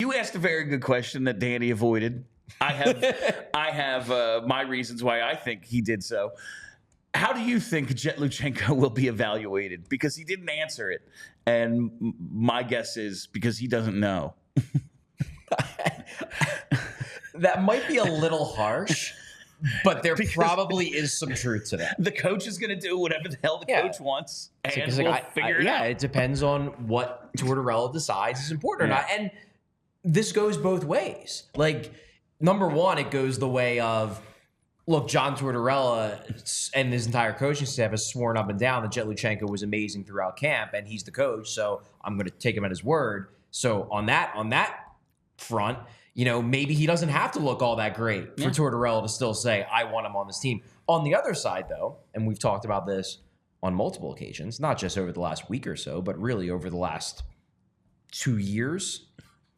You asked a very good question that Danny avoided. I have my reasons why I think he did so. How do you think Jet Luchenko will be evaluated? Because he didn't answer it. And my guess is because he doesn't know. That might be a little harsh, but there probably is some truth to that. The coach is going to do whatever the hell the coach wants, and we'll figure it out. Yeah, it depends on what Tortorella decides is important or not. And this goes both ways. Like, number one, it goes the way of, look, John Tortorella and his entire coaching staff has sworn up and down that Jet Luchenko was amazing throughout camp, and he's the coach, so I'm going to take him at his word. So on that front, you know, maybe he doesn't have to look all that great for Tortorella to still say, I want him on this team. On the other side, though, and we've talked about this on multiple occasions, not just over the last week or so, but really over the last 2 years.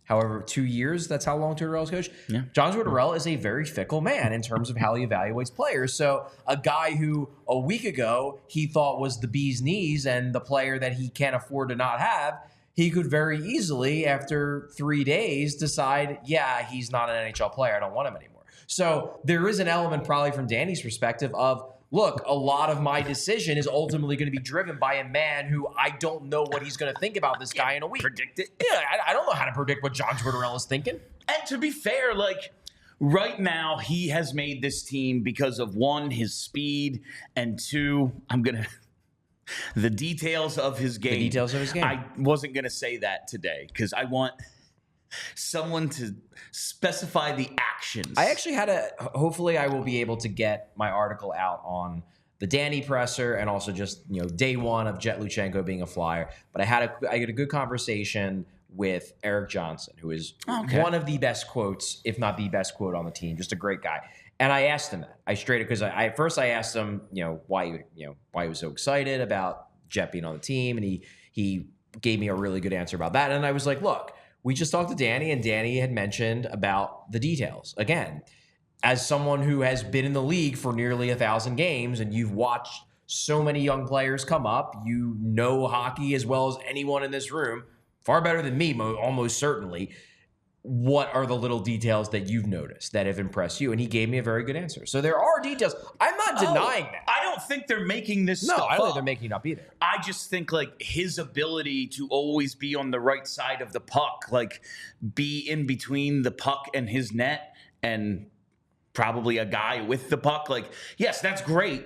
However, 2 years, that's how long Tortorella's coached. Yeah. John Tortorella is a very fickle man in terms of how he evaluates players. So a guy who a week ago he thought was the bee's knees and the player that he can't afford to not have, he could very easily, after 3 days, decide, yeah, he's not an NHL player. I don't want him anymore. So there is an element probably from Danny's perspective of, look, a lot of my decision is ultimately going to be driven by a man who I don't know what he's going to think about this guy in a week. Predict it. Yeah, I don't know how to predict what John Tortorella is thinking. And to be fair, like, right now, he has made this team because of, one, his speed, and two, the details of his game. The details of his game. I wasn't going to say that today because I want someone to specify the actions. I actually hopefully I will be able to get my article out on the Danny presser and also just, you know, day one of Jet Luchenko being a Flyer. But I had a good conversation with Eric Johnson, who is one of the best quotes, if not the best quote on the team, just a great guy. And I asked him that. Because I first asked him, why he was so excited about Jet being on the team, and he gave me a really good answer about that. And I was like, look, we just talked to Danny, and Danny had mentioned about the details. Again, as someone who has been in the league for nearly 1,000 games, and you've watched so many young players come up, you know hockey as well as anyone in this room, far better than me, almost certainly. What are the little details that you've noticed that have impressed you? And he gave me a very good answer. So there are details. I'm not denying that. I don't think they're making this stuff up. I don't think they're making it up either. I just think, like, his ability to always be on the right side of the puck, like, be in between the puck and his net and probably a guy with the puck. Like, yes, that's great.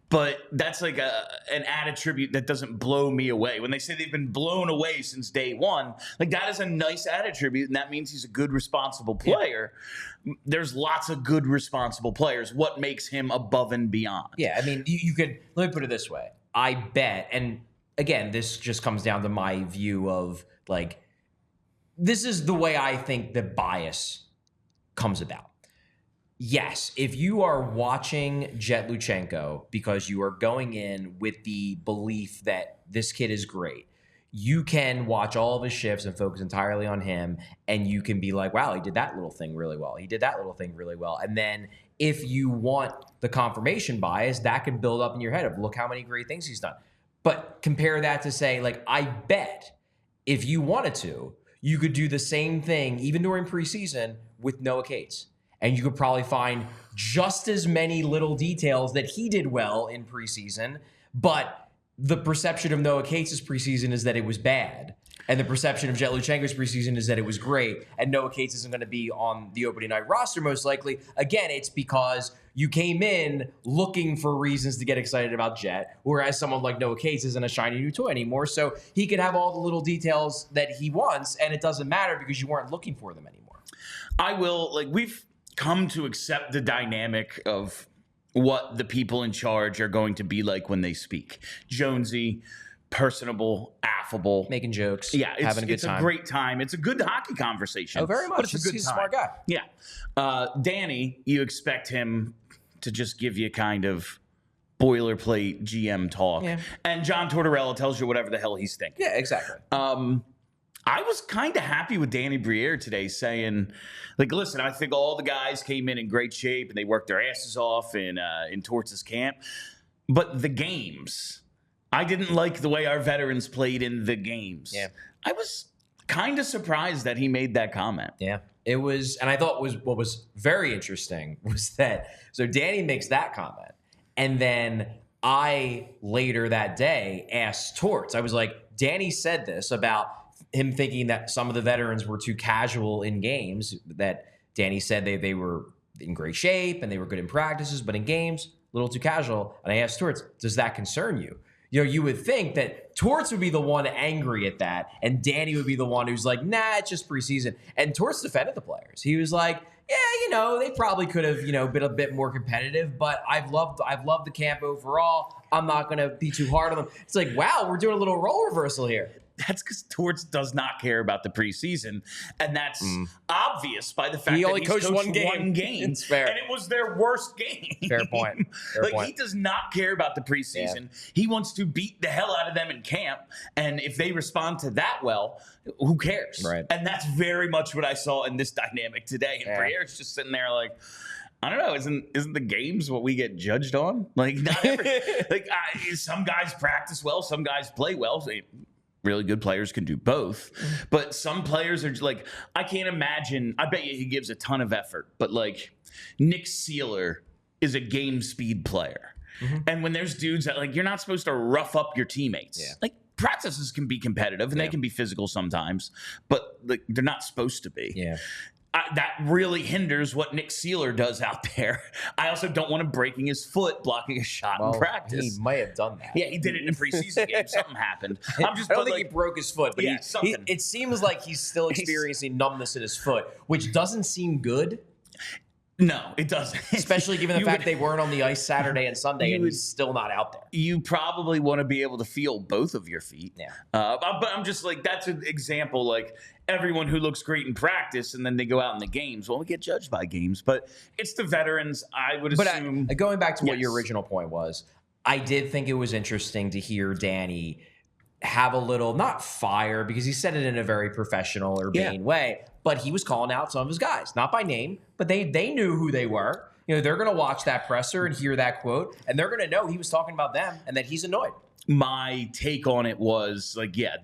But that's like an attribute that doesn't blow me away. When they say they've been blown away since day one, like, that is a nice attribute, and that means he's a good, responsible player. Yeah. There's lots of good, responsible players. What makes him above and beyond? Yeah, I mean, you could, let me put it this way. I bet, and again, this just comes down to my view of, like, this is the way I think the bias comes about. Yes, if you are watching Jet Luchenko because you are going in with the belief that this kid is great, you can watch all of his shifts and focus entirely on him, and you can be like, wow, he did that little thing really well. He did that little thing really well. And then if you want the confirmation bias, that can build up in your head of, look how many great things he's done. But compare that to say, like, I bet if you wanted to, you could do the same thing, even during preseason, with Noah Cates. And you could probably find just as many little details that he did well in preseason, but the perception of Noah Cates' preseason is that it was bad. And the perception of Jet Luchenko's preseason is that it was great. And Noah Cates isn't going to be on the opening night roster, most likely. Again, it's because you came in looking for reasons to get excited about Jet, whereas someone like Noah Cates isn't a shiny new toy anymore. So he could have all the little details that he wants, and it doesn't matter because you weren't looking for them anymore. We've come to accept the dynamic of what the people in charge are going to be like when they speak. Jonesy, personable, affable. Making jokes. Yeah, having a good time. It's a great time. It's a good hockey conversation. Oh, very much. But it's a good He's time. a smart guy. Yeah. Danny, you expect him to just give you kind of boilerplate GM talk. Yeah. And John Tortorella tells you whatever the hell he's thinking. Yeah, exactly. I was kind of happy with Danny Briere today saying, like, listen, I think all the guys came in great shape and they worked their asses off in Torts' camp. But the games, I didn't like the way our veterans played in the games. Yeah. I was kind of surprised that he made that comment. Yeah. It was, and I thought what was very interesting was that, so Danny makes that comment. And then I later that day asked Torts, I was like, Danny said this about him thinking that some of the veterans were too casual in games, that Danny said they were in great shape and they were good in practices, but in games, a little too casual. And I asked Torts, does that concern you? You know, you would think that Torts would be the one angry at that, and Danny would be the one who's like, nah, it's just preseason. And Torts defended the players. He was like, yeah, you know, they probably could have, you know, been a bit more competitive, but I've loved the camp overall. I'm not going to be too hard on them. It's like, wow, we're doing a little role reversal here. That's because Torts does not care about the preseason, and that's obvious by the fact He that only he's coached coached one game. It's fair. and it was their worst game. Fair point. He does not care about the preseason. Yeah. He wants to beat the hell out of them in camp, and if they respond to that well, who cares? Right. And that's very much what I saw in this dynamic today. And Briere's just sitting there like, I don't know. Isn't the games what we get judged on? Like, not every, some guys practice well, some guys play well. So really good players can do both, but some players are like, I can't imagine. I bet you he gives a ton of effort, but like Nick Sealer is a game speed player. And when there's dudes that like, you're not supposed to rough up your teammates. Yeah. Like practices can be competitive and they can be physical sometimes, but like they're not supposed to be. Yeah. That really hinders what Nick Sealer does out there. I also don't want him breaking his foot blocking a shot in practice. He might have done that. Yeah, he did it in a preseason game. Something happened. I don't think he broke his foot, but it seems like he's still experiencing numbness in his foot, which doesn't seem good. No, it doesn't. Especially given the fact they weren't on the ice Saturday and Sunday, and he's still not out there. You probably want to be able to feel both of your feet. Yeah. But I'm just like, that's an example. Like everyone who looks great in practice and then they go out in the games. Well, we get judged by games, but it's the veterans. I would assume. But going back to what your original point was, I did think it was interesting to hear Danny have a little, not fire, because he said it in a very professional or urbane way, but he was calling out some of his guys, not by name, but they knew who they were. You know, they're going to watch that presser and hear that quote, and they're going to know he was talking about them and that he's annoyed. My take on it was like, yeah,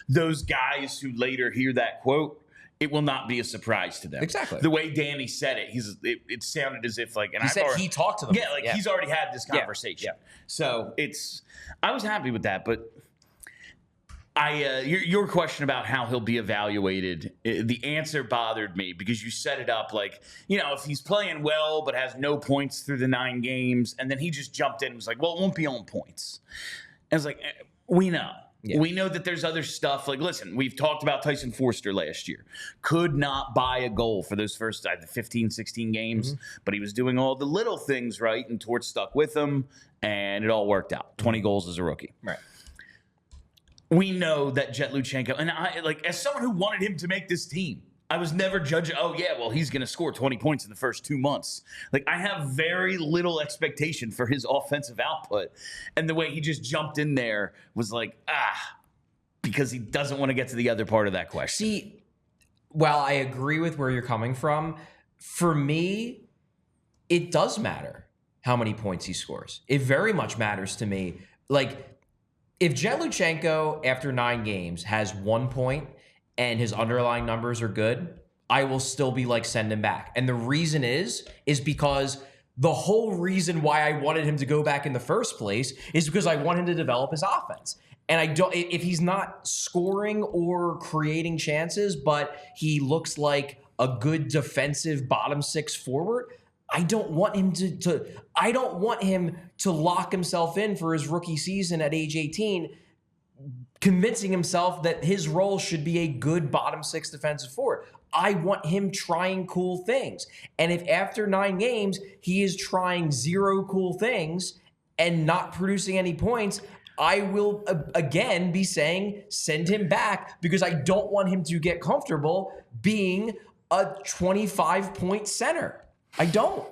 those guys who later hear that quote, it will not be a surprise to them. Exactly. The way Danny said it, it sounded as if like, and he talked to them. Yeah, he's already had this conversation. Yeah. So I was happy with that, but your question about how he'll be evaluated, the answer bothered me because you set it up like, you know, if he's playing well but has no points through the 9 games, and then he just jumped in and was like, well, it won't be on points. And it's like, we know. Yeah. We know that there's other stuff. Like, listen, we've talked about Tyson Forster last year. Could not buy a goal for those first 15, 16 games, but he was doing all the little things right, and Torts stuck with him, and it all worked out. 20 goals as a rookie. Right. We know that Jet Luchenko, and I, like, as someone who wanted him to make this team, I was never judging, oh, yeah, well, he's going to score 20 points in the first 2 months. Like, I have very little expectation for his offensive output. And the way he just jumped in there was like, because he doesn't want to get to the other part of that question. See, while I agree with where you're coming from, for me, it does matter how many points he scores. It very much matters to me. Like, if Jet Luchenko, after 9 games, has 1 point and his underlying numbers are good, I will still be like, send him back. And the reason is because the whole reason why I wanted him to go back in the first place is because I want him to develop his offense. And if he's not scoring or creating chances, but he looks like a good defensive bottom 6 forward, I don't want him to lock himself in for his rookie season at age 18, convincing himself that his role should be a good bottom 6 defensive forward. I want him trying cool things. And if after 9 games, he is trying 0 cool things and not producing any points, I will again be saying, send him back, because I don't want him to get comfortable being a 25-point center. I don't.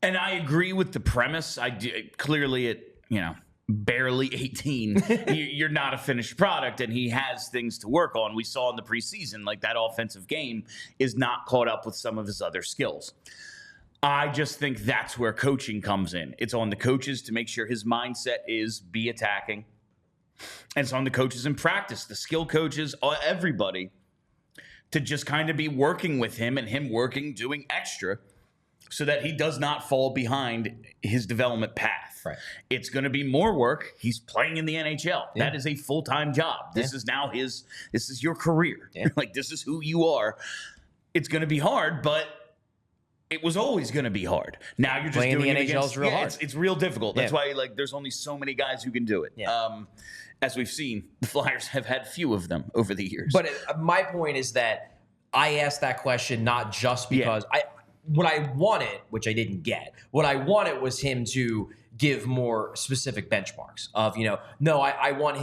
And I agree with the premise. Clearly at, barely 18, you're not a finished product, and he has things to work on. We saw in the preseason, like, that offensive game is not caught up with some of his other skills. I just think that's where coaching comes in. It's on the coaches to make sure his mindset is be attacking, And it's on the coaches in practice, the skill coaches, everybody, to just kind of be working with him and him working, doing extra so that he does not fall behind his development path. Right. It's going to be more work. He's playing in the NHL. Yeah. That is a full-time job. This is now this is your career. Yeah. Like, this is who you are. It's going to be hard, but it was always going to be hard. Now you're just playing doing the it NHL against, is real hard. It's real difficult. That's why there's only so many guys who can do it. Yeah. As we've seen, the Flyers have had few of them over the years. But my point is that I asked that question not just because what I wanted, which I didn't get, what I wanted was him to give more specific benchmarks of, I want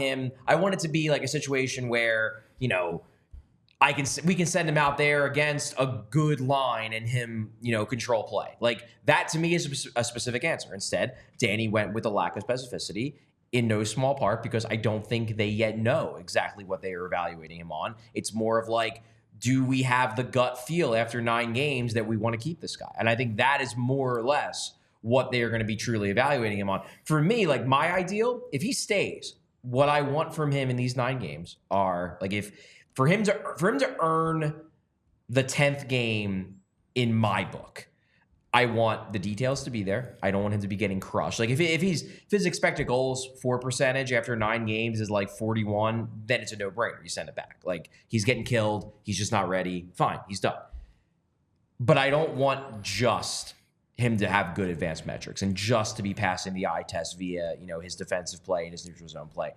it to be like a situation where, we can send him out there against a good line and him, control play. Like, that to me is a specific answer. Instead, Danny went with a lack of specificity, in no small part because I don't think they yet know exactly what they are evaluating him on. It's more of like, do we have the gut feel after 9 games that we want to keep this guy? And I think that is more or less what they are going to be truly evaluating him on. For me, like, my ideal, if he stays, what I want from him in these 9 games are like, for him to earn the 10th game in my book, I want the details to be there. I don't want him to be getting crushed. Like, if his expected goals for percentage after 9 games is like 41, then it's a no-brainer. You send it back. Like, he's getting killed. He's just not ready. Fine, he's done. But I don't want just him to have good advanced metrics and just to be passing the eye test via, his defensive play and his neutral zone play.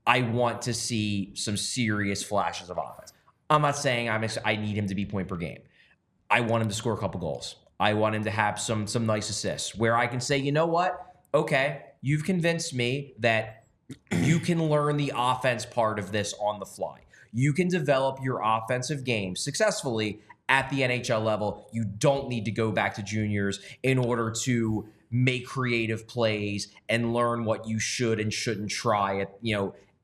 I want to see some serious flashes of offense. I'm not saying I need him to be point per game. I want him to score a couple goals. I want him to have some nice assists where I can say, you know what? Okay, you've convinced me that you can learn the offense part of this on the fly. You can develop your offensive game successfully at the NHL level. You don't need to go back to juniors in order to make creative plays and learn what you should and shouldn't try at,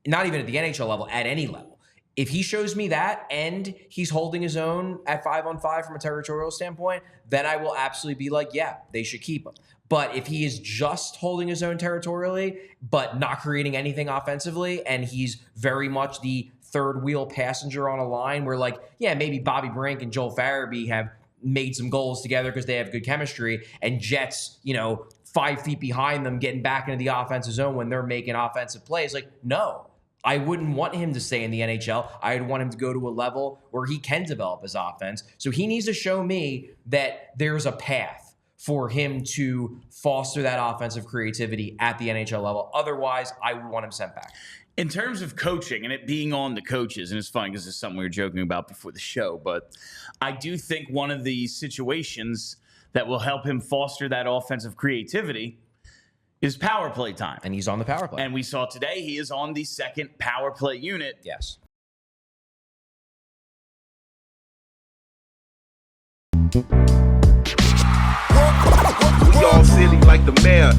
not even at the NHL level, at any level. If he shows me that and he's holding his own at 5-on-5 from a territorial standpoint, then I will absolutely be like, yeah, they should keep him. But if he is just holding his own territorially, but not creating anything offensively, and he's very much the third wheel passenger on a line where, like, yeah, maybe Bobby Brink and Joel Farabee have made some goals together because they have good chemistry, and Jets, 5 feet behind them getting back into the offensive zone when they're making offensive plays. Like, no. I wouldn't want him to stay in the NHL. I'd want him to go to a level where he can develop his offense. So he needs to show me that there's a path for him to foster that offensive creativity at the NHL level. Otherwise, I would want him sent back. In terms of coaching and it being on the coaches, and it's funny because it's something we were joking about before the show, but I do think one of the situations that will help him foster that offensive creativity is power play time. And he's on the power play. And we saw today he is on the second power play unit. Yes. We all silly like the mayor.